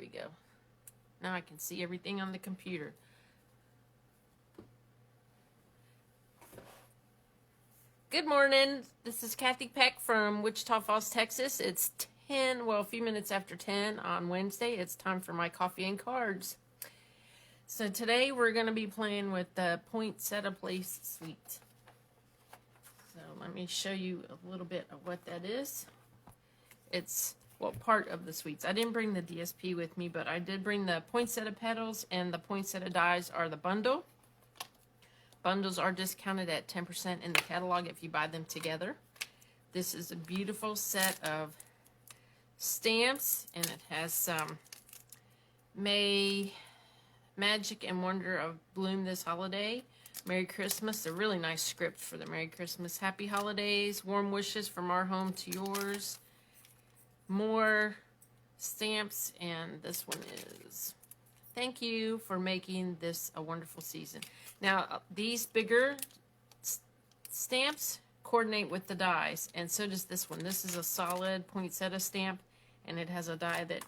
go. Now I can see everything on the computer. Good morning. This is Kathy Peck from Wichita Falls, Texas. It's 10, well, a few minutes after 10 on Wednesday. It's time for my coffee and cards. So today we're going to be playing with the Poinsettia Place Suite. So let me show you a little bit of what that is. It's, well, part of the suites. I didn't bring the DSP with me, but I did bring the Poinsettia Petals, and the Poinsettia dies are the bundle. Bundles are discounted at 10% in the catalog if you buy them together. This is a beautiful set of stamps, and it has some May Magic and Wonder of Bloom this holiday. Merry Christmas, a really nice script for the Merry Christmas. Happy Holidays, warm wishes from our home to yours. More stamps, and this one is thank you for making this a wonderful season. Now, these bigger stamps coordinate with the dies, and so does this one. This is a solid poinsettia stamp, and it has a die that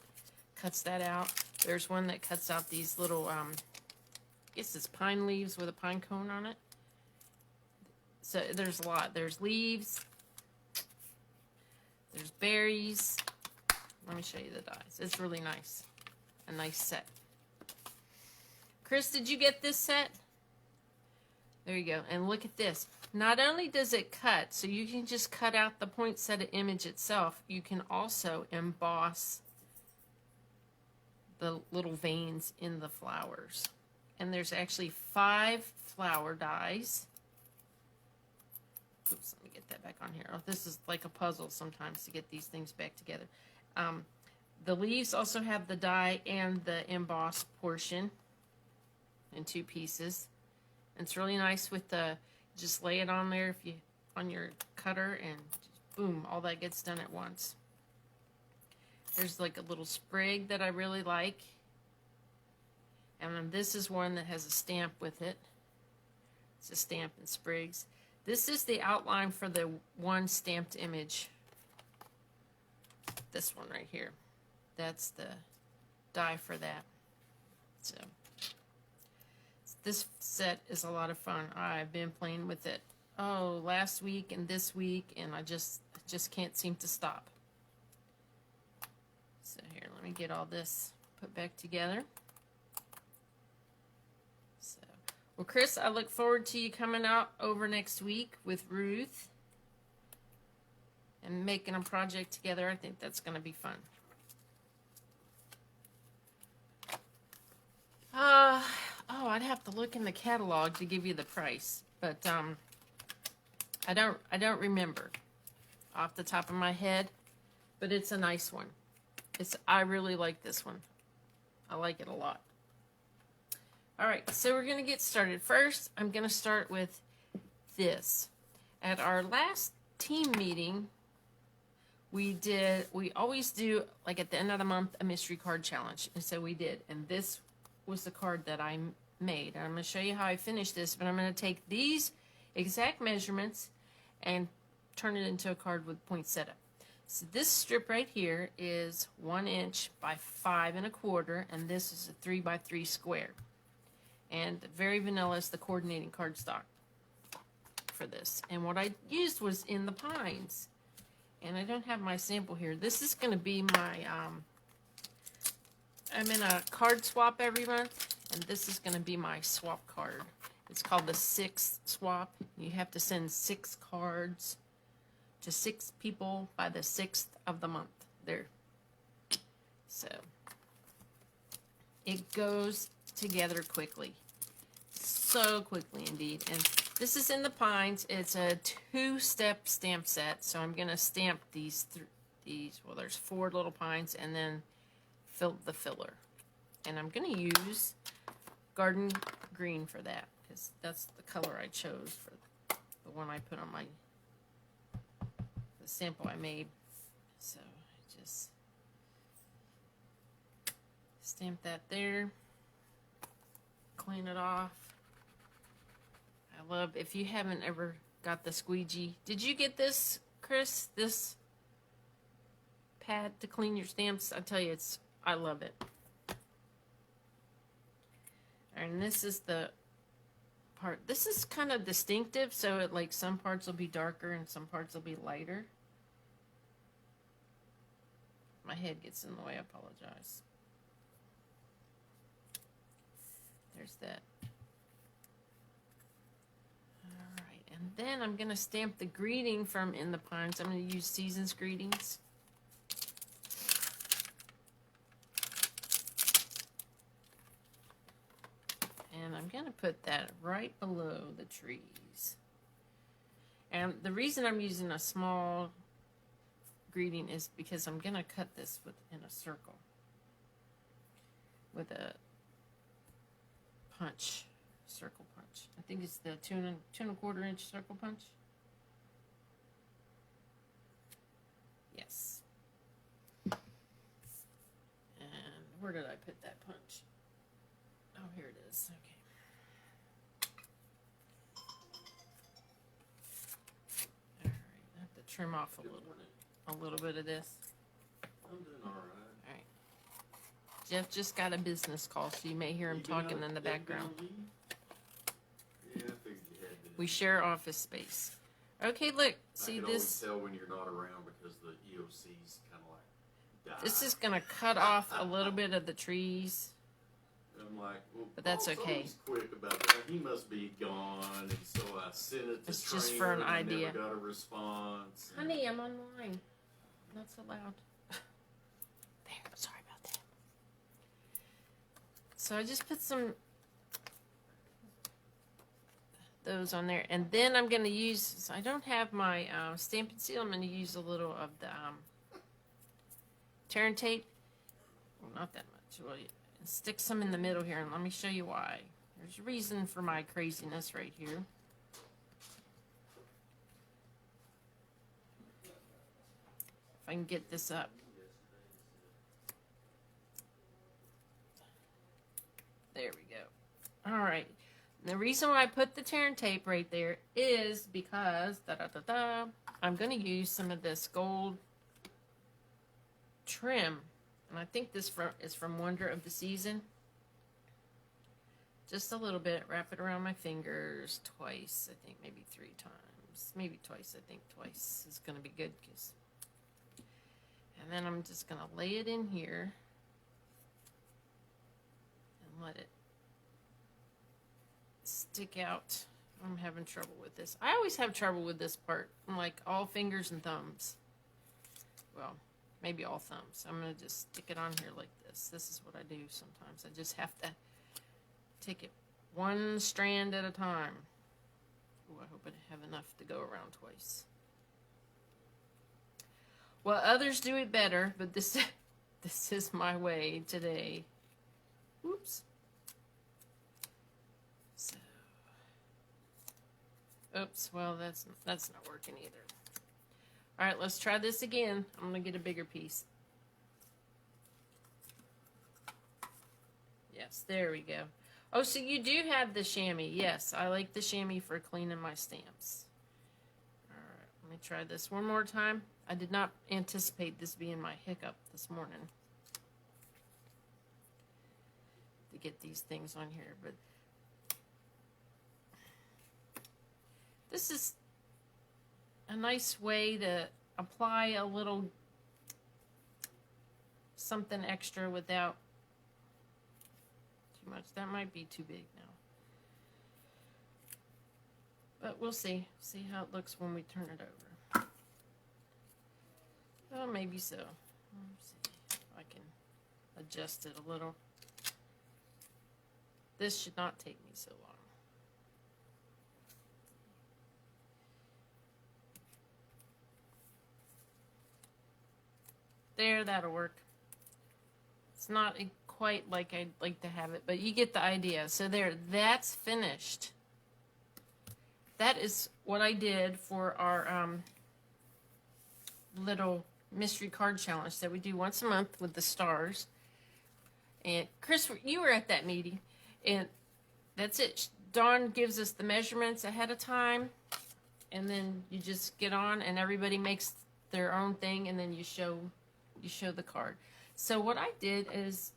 cuts that out. There's one that cuts out these little, I guess it's pine leaves with a pine cone on it. So there's a lot. There's leaves. There's berries. Let me show you the dies. It's really nice. A nice set. Chris, did you get this set? There you go. And look at this. Not only does it cut, so you can just cut out the poinsettia image itself, you can also emboss the little veins in the flowers. And there's actually 5 flower dies. Oops, let me get that back on here. Oh, this is like a puzzle sometimes to get these things back together. The leaves also have the die and the embossed portion in 2 pieces. And it's really nice with the, just lay it on there if you, on your cutter, and just, boom, all that gets done at once. There's like a little sprig that I really like. And then this is one that has a stamp with it. It's a stamp and sprigs. This is the outline for the one stamped image. This one right here. That's the die for that. So this set is a lot of fun. I've been playing with it, oh, last week and this week, and I just can't seem to stop. So here, let me get all this put back together. So, well, Chris, I look forward to you coming out over next week with Ruth and making a project together. I think that's going to be fun. Oh, I'd have to look in the catalog to give you the price, but I don't remember off the top of my head, but it's a nice one. I really like this one. I like it a lot. All right, so we're going to get started. First, I'm going to start with this. At our last team meeting, we always do, like at the end of the month, a mystery card challenge. And so we did. And this was the card that I made. And I'm going to show you how I finished this, but I'm going to take these exact measurements and turn it into a card with poinsettia. So this strip right here is 1 inch by 5 1/4, and this is a 3 by 3 square. And very vanilla is the coordinating cardstock for this. And what I used was in the pines. And I don't have my sample here. This is going to be my, I'm in a card swap every month, and this is going to be my swap card. It's called the 6th swap. You have to send 6 cards to 6 people by the 6th of the month. There. So, it goes together quickly. So quickly indeed. And this is in the pines. It's a 2-step stamp set. So I'm going to stamp these, well, there's 4 little pines, and then fill the filler. And I'm going to use garden green for that, because that's the color I chose for the one I put on the sample I made. So I just stamp that there. Clean it off. I love, if you haven't ever got the squeegee. Did you get this, Chris? This pad to clean your stamps? I tell you, I love it. And this is the part. This is kind of distinctive, so it, like, some parts will be darker and some parts will be lighter. My head gets in the way, I apologize. There's that. Alright, and then I'm going to stamp the greeting from In the Pines. I'm going to use Season's Greetings. And I'm going to put that right below the trees. And the reason I'm using a small greeting is because I'm going to cut this in a circle with a punch, circle punch. I think it's the 2¼ inch circle punch. Yes. And where did I put that punch? Oh, here it is. Okay. All right. I have to trim off a little bit of this. I'm doing all right. All right. Jeff just got a business call, so you may hear him talking in the background. Yeah, I figured you had to. We share office space. Okay, look. See I can this? always tell when you're not around because the EOC's kind of like die. This is going to cut off a little bit of the trees. I'm like, well, But that's Paul's okay. always quick about that. He must be gone, and so I sent it to It's Trainer, just for an and I idea. never got a response. and- Honey, I'm online. Not so loud. There, sorry about that. So I just put some those on there, and then I'm going to use, so I don't have my stamp and seal. I'm going to use a little of the tear and tape. Well, not that much. Well, stick some in the middle here, and let me show you why. There's a reason for my craziness right here. If I can get this up. There we go. All right. The reason why I put the tear and tape right there is because I'm going to use some of this gold trim. And I think this is from Wonder of the Season. Just a little bit. Wrap it around my fingers twice. I think maybe 3 times. Maybe twice. I think twice is going to be good. And then I'm just going to lay it in here. And let it stick out. I'm having trouble with this. I always have trouble with this part. I'm like all fingers and thumbs. Well, maybe all thumbs. I'm going to just stick it on here like this. This is what I do sometimes. I just have to take it one strand at a time. Oh, I hope I have enough to go around twice. Well, others do it better, but this is my way today. Oops. So, oops. Well, that's not working either. All right, let's try this again. I'm going to get a bigger piece. Yes, there we go. Oh, so you do have the chamois. Yes, I like the chamois for cleaning my stamps. All right, let me try this one more time. I did not anticipate this being my hiccup this morning to get these things on here, but this is a nice way to apply a little something extra without too much. That might be too big now, but we'll see how it looks when we turn it over. Oh, maybe so. Let's see if I can adjust it a little. This should not take me so long. There, that'll work. It's not quite like I'd like to have it, but you get the idea. So there, that's finished. That is what I did for our little mystery card challenge that we do once a month with the stars. And Chris, you were at that meeting, and that's it. Dawn gives us the measurements ahead of time, and then you just get on, and everybody makes their own thing, and then you show the card. So what I did is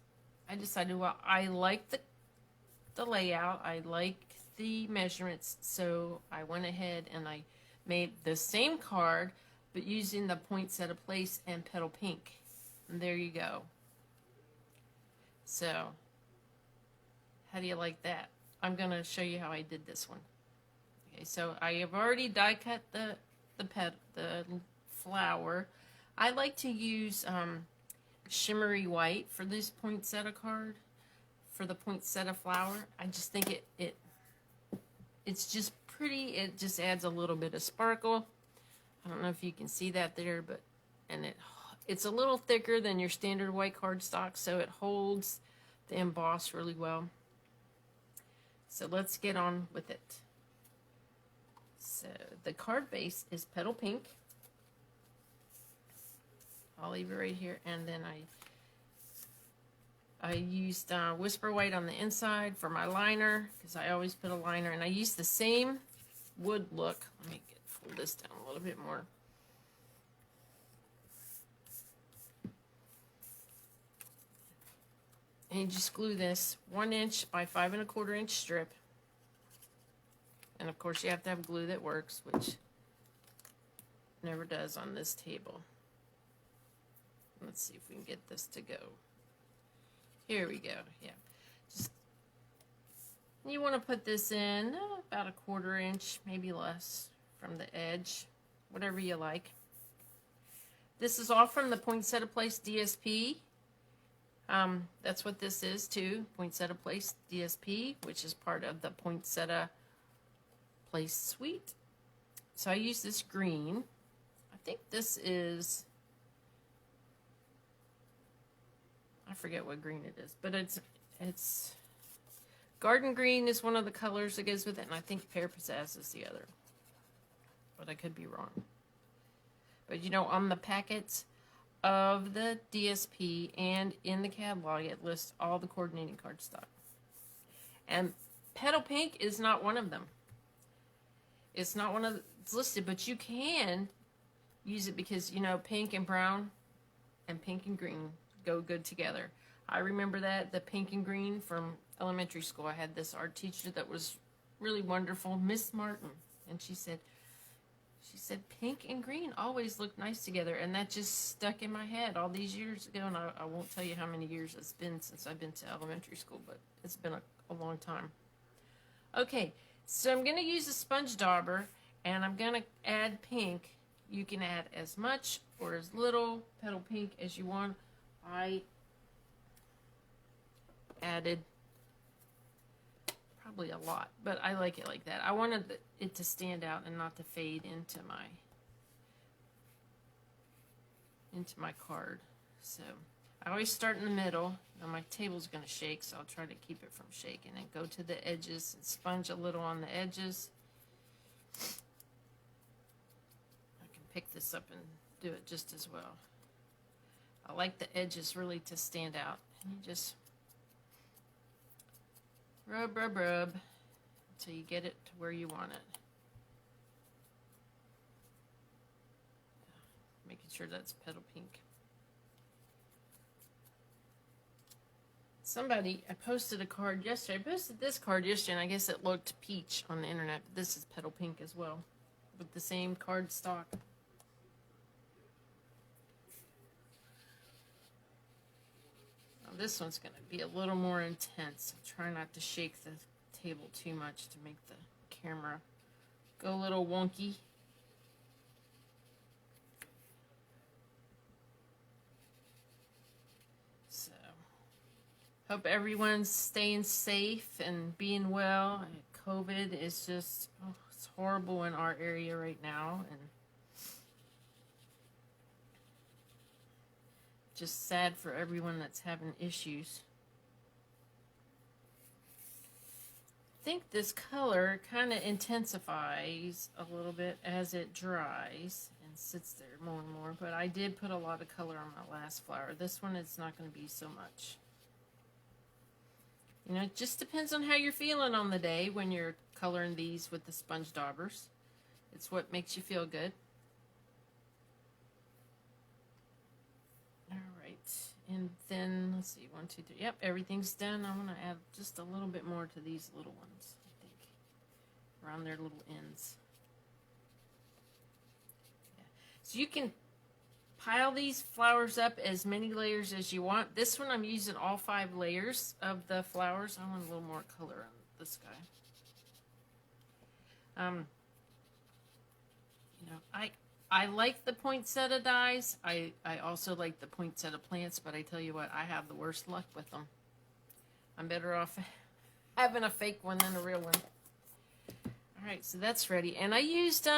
I decided, well, I like the layout. I like the measurements, so I went ahead and I made the same card, but using the Poinsettia Place and Petal Pink. And there you go. So, how do you like that? I'm going to show you how I did this one. Okay, so I have already die cut the flower. I like to use shimmery white for this poinsettia card, for the poinsettia flower. I just think it's just pretty. It just adds a little bit of sparkle. I don't know if you can see that there, but it's a little thicker than your standard white cardstock, so it holds the emboss really well. So let's get on with it. So the card base is Petal Pink. I'll leave it right here, and then I used Whisper White on the inside for my liner, because I always put a liner, and I used the same wood look. Let me pull this down a little bit more. And you just glue this 1 inch by 5 1/4 inch strip. And of course you have to have glue that works, which never does on this table. Let's see if we can get this to go. Here we go. Yeah. You want to put this in about 1/4 inch, maybe less, from the edge, whatever you like. This is all from the Poinsettia Place DSP. That's what this is too, Poinsettia Place DSP, which is part of the Poinsettia Place suite. So I use this green. I think this is, I forget what green it is, but it's garden green is one of the colors that goes with it, and I think pear pizzazz is the other. But I could be wrong. But you know, on the packets of the DSP and in the catalog, it lists all the coordinating cardstock. And Petal Pink is not one of them. It's not one of it's listed, but you can use it because, you know, pink and brown and pink and green go good together. I remember that, the pink and green from elementary school. I had this art teacher that was really wonderful, Miss Martin, and she said pink and green always look nice together, and that just stuck in my head all these years ago, and I won't tell you how many years it's been since I've been to elementary school, but it's been a long time. Okay, so I'm going to use a sponge dauber, and I'm going to add pink. You can add as much or as little Petal Pink as you want. I added probably a lot, but I like it like that. I wanted it to stand out and not to fade into my card. So I always start in the middle. Now my table's going to shake, so I'll try to keep it from shaking, and go to the edges and sponge a little on the edges. I can pick this up and do it just as well. I like the edges really to stand out. And you just rub until you get it to where you want it. Making sure that's Petal Pink. I posted a card yesterday. I posted this card yesterday, and I guess it looked peach on the internet, but this is Petal Pink as well, with the same card stock. Now this one's going to be a little more intense. Try not to shake the table too much to make the camera go a little wonky. So, hope everyone's staying safe and being well. COVID is just, it's horrible in our area right now, and just sad for everyone that's having issues. I think this color kind of intensifies a little bit as it dries and sits there more and more, but I did put a lot of color on my last flower. This one, it's not going to be so much. You know, it just depends on how you're feeling on the day when you're coloring these with the sponge daubers. It's what makes you feel good. All right, And then, let's see, 1, 2, 3. Yep, everything's done. I'm going to add just a little bit more to these little ones, I think, around their little ends. Yeah. So you can pile these flowers up as many layers as you want. This one, I'm using all 5 layers of the flowers. I want a little more color on this guy. You know, I like the poinsettia dies. I also like the poinsettia plants, but I tell you what, I have the worst luck with them. I'm better off having a fake one than a real one. All right, so that's ready. And I used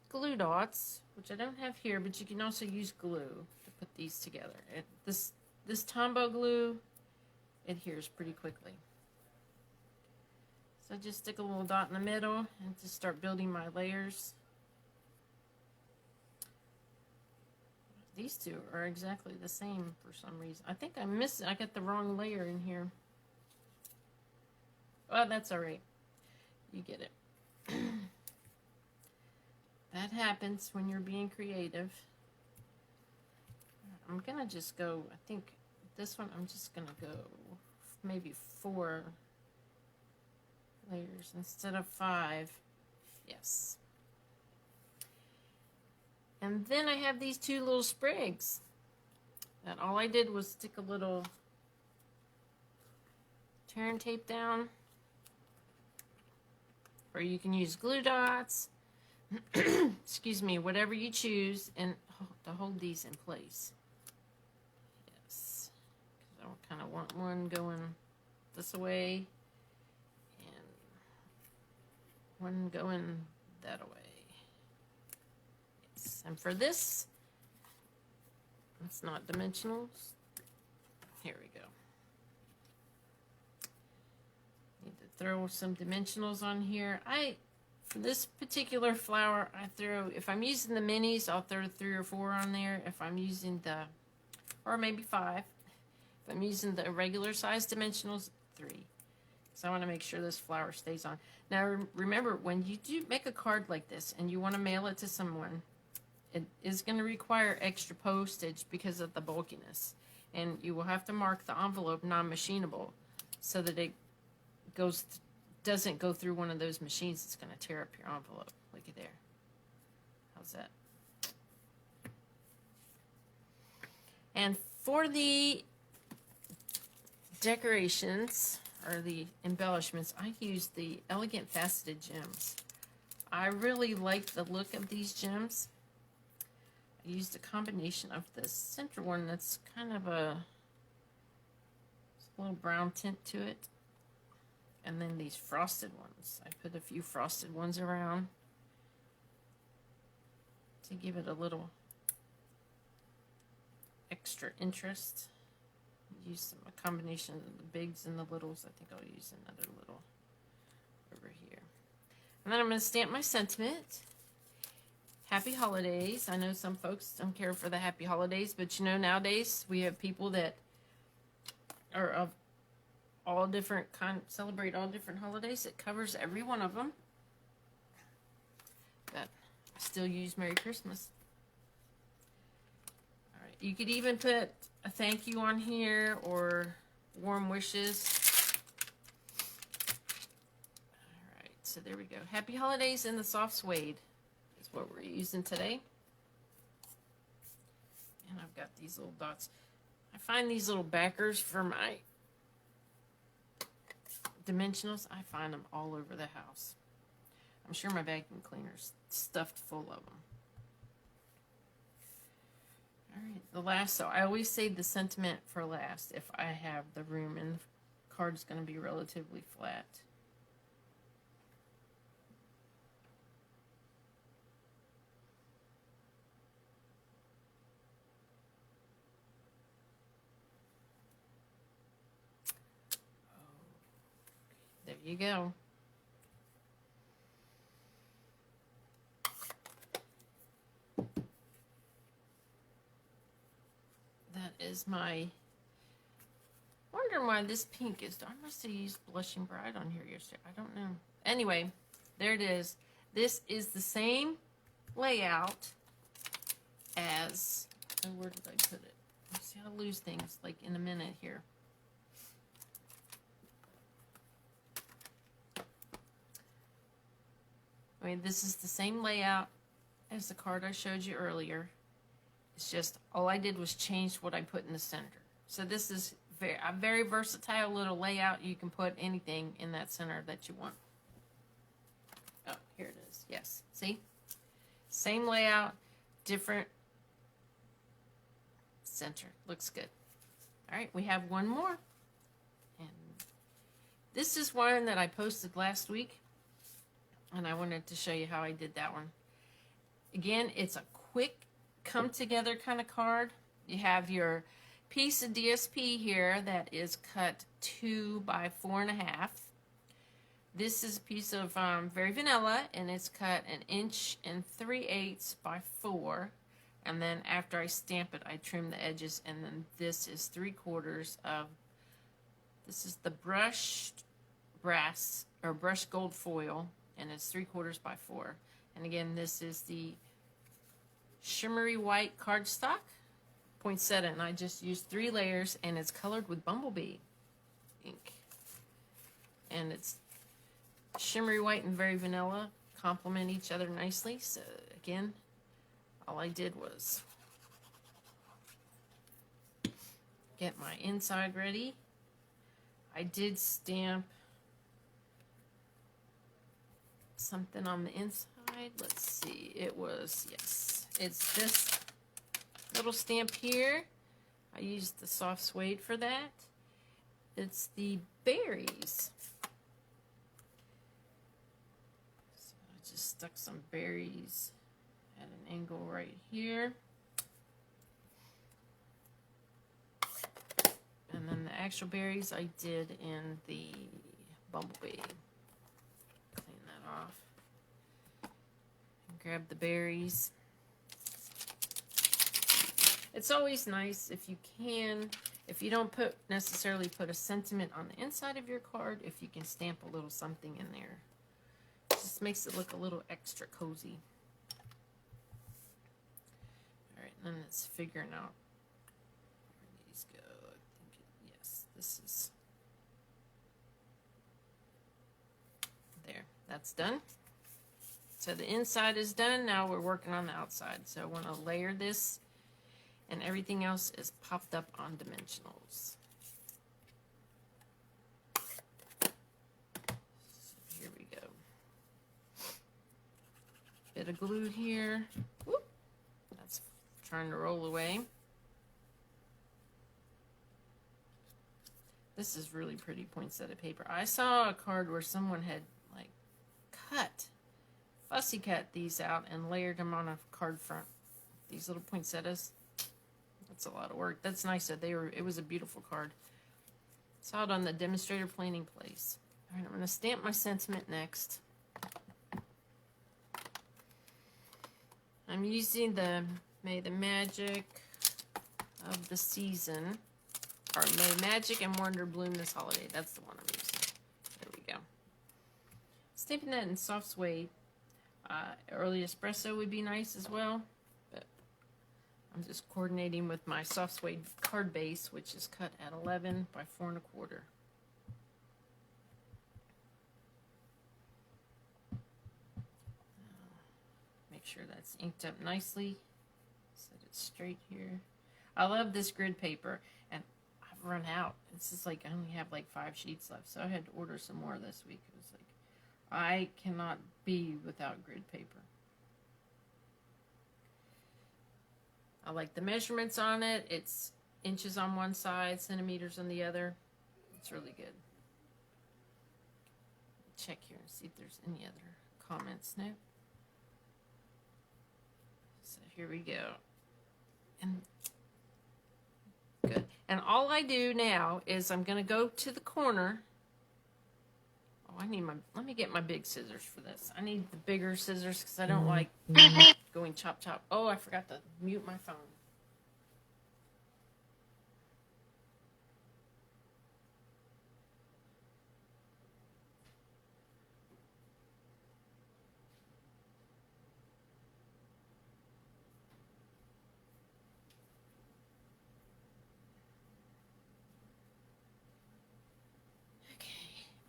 glue dots, which I don't have here, but you can also use glue to put these together. This Tombow glue adheres pretty quickly. So I just stick a little dot in the middle and just start building my layers. These two are exactly the same for some reason. I think I got the wrong layer in here. Well, that's all right. You get it. That happens when you're being creative. I'm going to just go, I think this one, I'm just going to go maybe 4 layers instead of 5. Yes. And then I have these 2 little sprigs that all I did was stick a little tear and tape down, or you can use glue dots, excuse me, whatever you choose, and to hold these in place. Yes, because I kind of want one going this way and one going that way. And for this, it's not dimensionals. Here we go. Need to throw some dimensionals on here. For this particular flower, if I'm using the minis, I'll throw 3 or 4 on there. If I'm using or maybe 5. If I'm using the regular size dimensionals, 3. So I want to make sure this flower stays on. Now remember, when you do make a card like this and you want to mail it to someone, it is going to require extra postage because of the bulkiness. And you will have to mark the envelope non-machinable so that it doesn't go through one of those machines that's going to tear up your envelope. Look at there. How's that? And for the decorations, or the embellishments, I use the Elegant Faceted Gems. I really like the look of these gems. I used a combination of this center one that's kind of a little brown tint to it. And then these frosted ones. I put a few frosted ones around to give it a little extra interest. Use a combination of the bigs and the littles. I think I'll use another little over here. And then I'm going to stamp my sentiment. Happy holidays. I know some folks don't care for the happy holidays, but you know, nowadays we have people that are of all different celebrate all different holidays. It covers every one of them. But I still use Merry Christmas. All right. You could even put a thank you on here or warm wishes. All right. So there we go. Happy holidays in the soft suede is what we're using today. And I've got these little dots. I find these little backers for my dimensionals. I find them all over the house. I'm sure my vacuum cleaner's stuffed full of them. All right, the last, so I always save the sentiment for last if I have the room, and the card's going to be relatively flat. There you go. That is my, wondering why this pink is, I must have used Blushing Bride on here yesterday. I don't know. Anyway, there it is. This is the same layout as, oh, where did I put it? See, I'll lose things like in a minute here. I mean, this is the same layout as the card I showed you earlier. It's just all I did was change what I put in the center. So this is a very versatile little layout. You can put anything in that center that you want. Oh, here it is. Yes. See? Same layout, different center. Looks good. All right, we have one more. And this is one that I posted last week. And I wanted to show you how I did that one. Again, it's a quick come together kind of card. You have your piece of DSP here that is cut 2 by 4.5. This is a piece of very vanilla, and it's cut 1 3/8 by 4. And then after I stamp it, I trim the edges, and then this is 3/4 of, this is the brushed brass or brushed gold foil, and it's 3/4 by 4. And again, this is the shimmery white cardstock poinsettia, and I just used 3 layers, and it's colored with Bumblebee ink. And it's shimmery white and very vanilla, complement each other nicely. So again, all I did was get my inside ready. I did stamp something on the inside. Let's see. It was, yes, it's this little stamp here. I used the soft suede for that. It's the berries. So I just stuck some berries at an angle right here. And then the actual berries I did in the Bumblebee. Clean that off. And grab the berries. It's always nice if you can, if you don't necessarily put a sentiment on the inside of your card, if you can stamp a little something in there. It just makes it look a little extra cozy. Alright, and then it's figuring out where these go. I think yes, this is there. That's done. So the inside is done. Now we're working on the outside. So I want to layer this, and everything else is popped up on dimensionals. So here we go. Bit of glue here. Whoop. That's trying to roll away. This is really pretty poinsettia paper. I saw a card where someone had like fussy cut these out and layered them on a card front. These little poinsettias. That's a lot of work. That's nice that it was a beautiful card. Saw it on the demonstrator planning place. All right, I'm going to stamp my sentiment next. I'm using the May the Magic of the Season, or May Magic and Wonder Bloom this holiday. That's the one I'm using. There we go. Stamping that in soft suede. Early espresso would be nice as well. I'm just coordinating with my soft suede card base, which is cut at 11 by 4 1/4. Make sure that's inked up nicely. Set it straight here. I love this grid paper, and I've run out. It's just like I only have like 5 sheets left, so I had to order some more this week. It was like, I cannot be without grid paper. I like the measurements on it. It's inches on one side, centimeters on the other. It's really good. Check here and see if there's any other comments now. So here we go. And good. And all I do now is I'm going to go to the corner. Oh, let me get my big scissors for this. I need the bigger scissors because I don't like going chop chop. Oh, I forgot to mute my phone.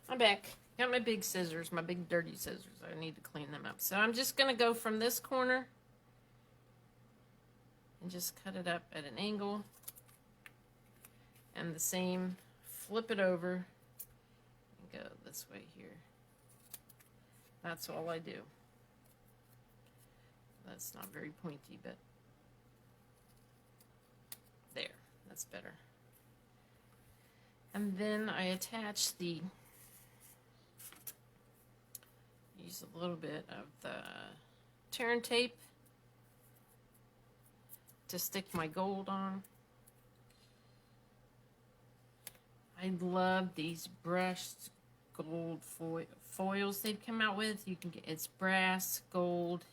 I'm back. Got my big scissors, my big dirty scissors. I need to clean them up. So I'm just going to go from this corner and just cut it up at an angle. And the same, flip it over and go this way here. That's all I do. That's not very pointy, but there, that's better. And then I attach the, use a little bit of the tearing tape to stick my gold on. I love these brushed gold foils they've come out with. You can get, it's brass, gold,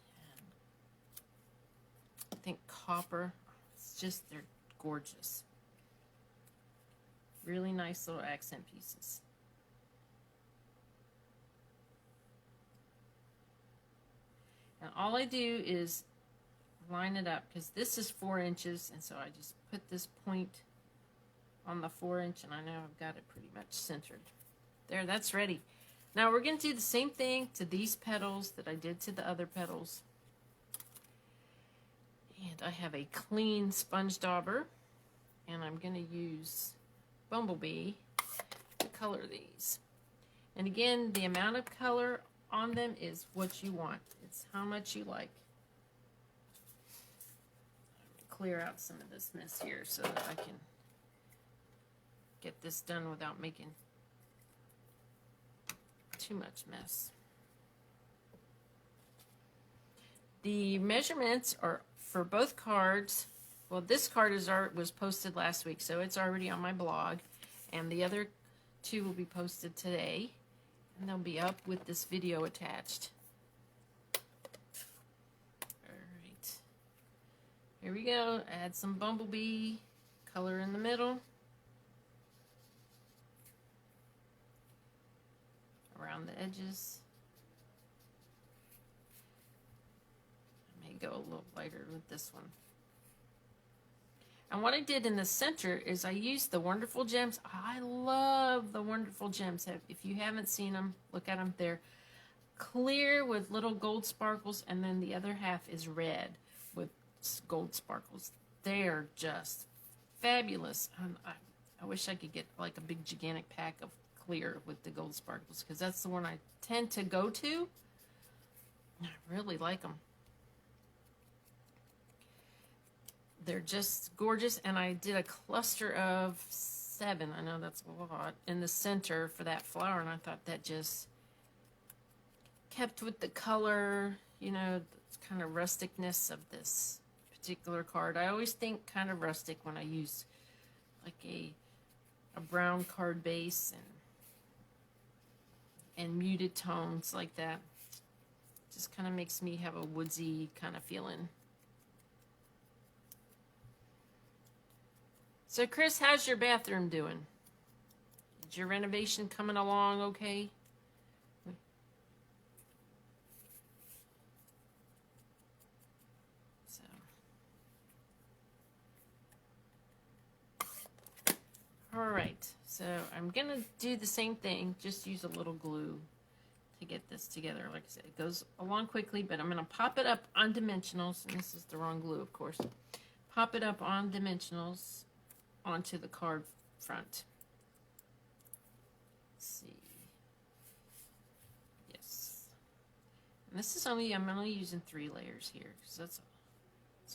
and I think copper. It's just, they're gorgeous. Really nice little accent pieces. And all I do is line it up, because this is 4 inches, and so I just put this point on the 4-inch, and I know I've got it pretty much centered. There, that's ready. Now we're going to do the same thing to these petals that I did to the other petals. And I have a clean sponge dauber, and I'm going to use Bumblebee to color these. And again, the amount of color on them is what you want. It's how much you like. Clear out some of this mess here so that I can get this done without making too much mess. The measurements are for both cards. Well, this card was posted last week, so it's already on my blog, and the other 2 will be posted today, and they'll be up with this video attached. Alright, here we go. Add some Bumblebee color in the middle, around the edges. I may go a little lighter with this one. And what I did in the center is I used the Wonderful Gems. I love the Wonderful Gems. If you haven't seen them, look at them. They're clear with little gold sparkles, and then the other half is red with gold sparkles. They're just fabulous. I wish I could get like a big gigantic pack of clear with the gold sparkles, because that's the one I tend to go to. I really like them. They're just gorgeous, and I did a cluster of 7. I know that's a lot in the center for that flower, and I thought that just kept with the color, you know, the kind of rusticness of this particular card. I always think kind of rustic when I use like a brown card base and muted tones like that. Just kind of makes me have a woodsy kind of feeling. So Chris, how's your bathroom doing? Is your renovation coming along okay? So, all right. So I'm gonna do the same thing. Just use a little glue to get this together. Like I said, it goes along quickly, but I'm gonna pop it up on dimensionals, and this is the wrong glue, of course. Pop it up on dimensionals onto the card front. Let's see. Yes. And this is only, I'm only using 3 layers here, because that's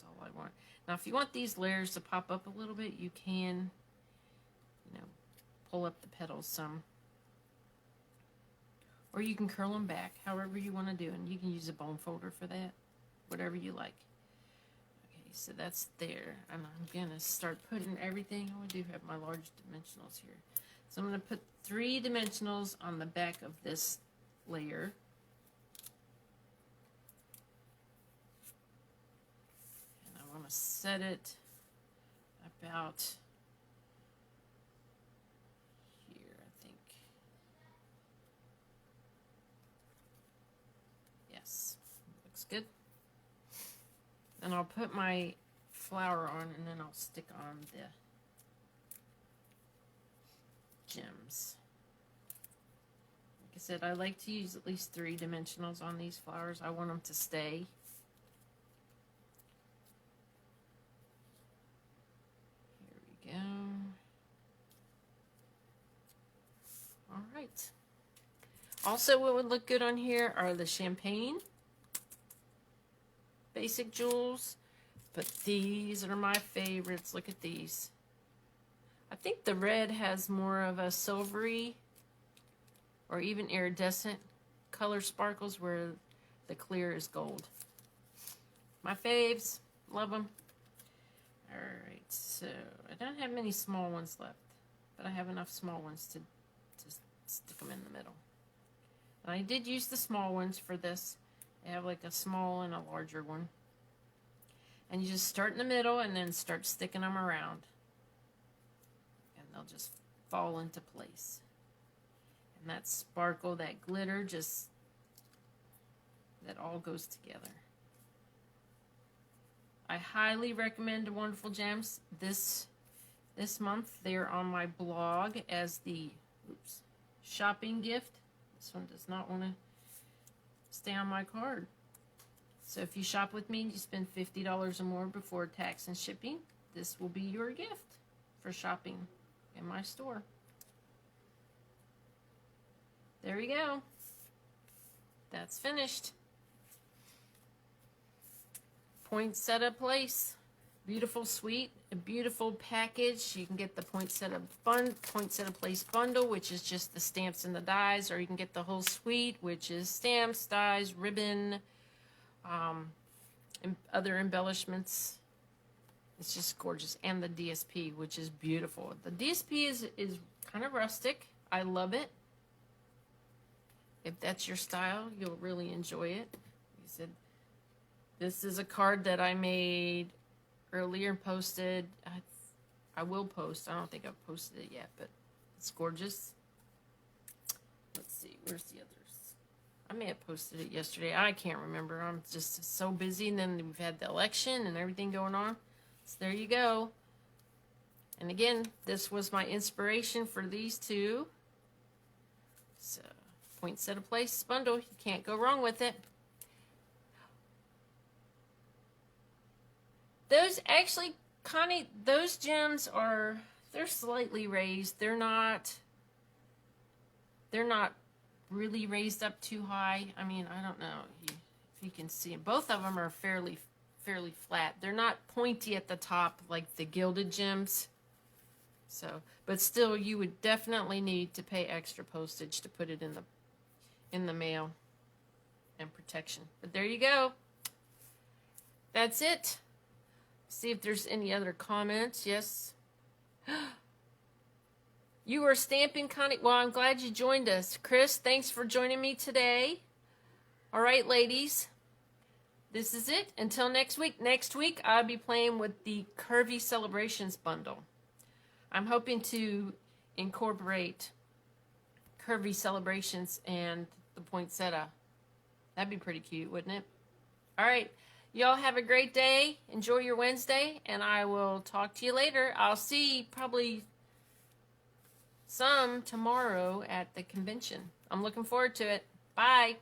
all I want. Now, if you want these layers to pop up a little bit, you can, you know, pull up the petals some. Or you can curl them back, however you want to do, and you can use a bone folder for that, whatever you like. So that's there, and I'm gonna start putting everything. Oh, I do have my large dimensionals here, so I'm gonna put 3 dimensionals on the back of this layer, and I want to set it about here, I think. Yes, looks good. And I'll put my flower on, and then I'll stick on the gems. said, I like to use at least 3 dimensionals on these flowers. I want them to stay. Here we go. All right. Also, what would look good on here are the champagne basic jewels, but these are my favorites. Look at these. I think the red has more of a silvery or even iridescent color sparkles, where the clear is gold. My faves. Love them. Alright, so I don't have many small ones left, but I have enough small ones to stick them in the middle. And I did use the small ones for this. I have like a small and a larger one. And you just start in the middle and then start sticking them around. And they'll just fall into place. And that sparkle, that glitter, just, that all goes together. I highly recommend Wonderful Gems. This month, they're on my blog as the shopping gift. This one does not want to stay on my card. So if you shop with me and you spend $50 or more before tax and shipping, this will be your gift for shopping in my store. There you go. That's finished. Poinsettia Place. Beautiful suite, a beautiful package. You can get the Poinsettia Place bundle, which is just the stamps and the dies, or you can get the whole suite, which is stamps, dies, ribbon, and other embellishments. It's just gorgeous. And the DSP, which is beautiful. The DSP is kind of rustic. I love it. If that's your style, you'll really enjoy it. He said, this is a card that I made earlier and posted. I will post. I don't think I've posted it yet, but it's gorgeous. Let's see. Where's the others? I may have posted it yesterday. I can't remember. I'm just so busy. And then we've had the election and everything going on. So there you go. And again, this was my inspiration for these two. So, Poinsettia Place bundle. You can't go wrong with it. Those actually, Connie, those gems they're slightly raised. They're not really raised up too high. I mean, I don't know if you can see them. Both of them are fairly flat. They're not pointy at the top like the gilded gems. So, but still, you would definitely need to pay extra postage to put it in the mail and protection. But there you go. That's it. See if there's any other comments. Yes. You were stamping, Connie. Well, I'm glad you joined us. Chris, thanks for joining me today. All right, ladies. This is it. Until next week. Next week, I'll be playing with the Curvy Celebrations bundle. I'm hoping to incorporate Curvy Celebrations and the Poinsettia. That'd be pretty cute, wouldn't it? All right. Y'all have a great day. Enjoy your Wednesday, and I will talk to you later. I'll see probably some tomorrow at the convention. I'm looking forward to it. Bye.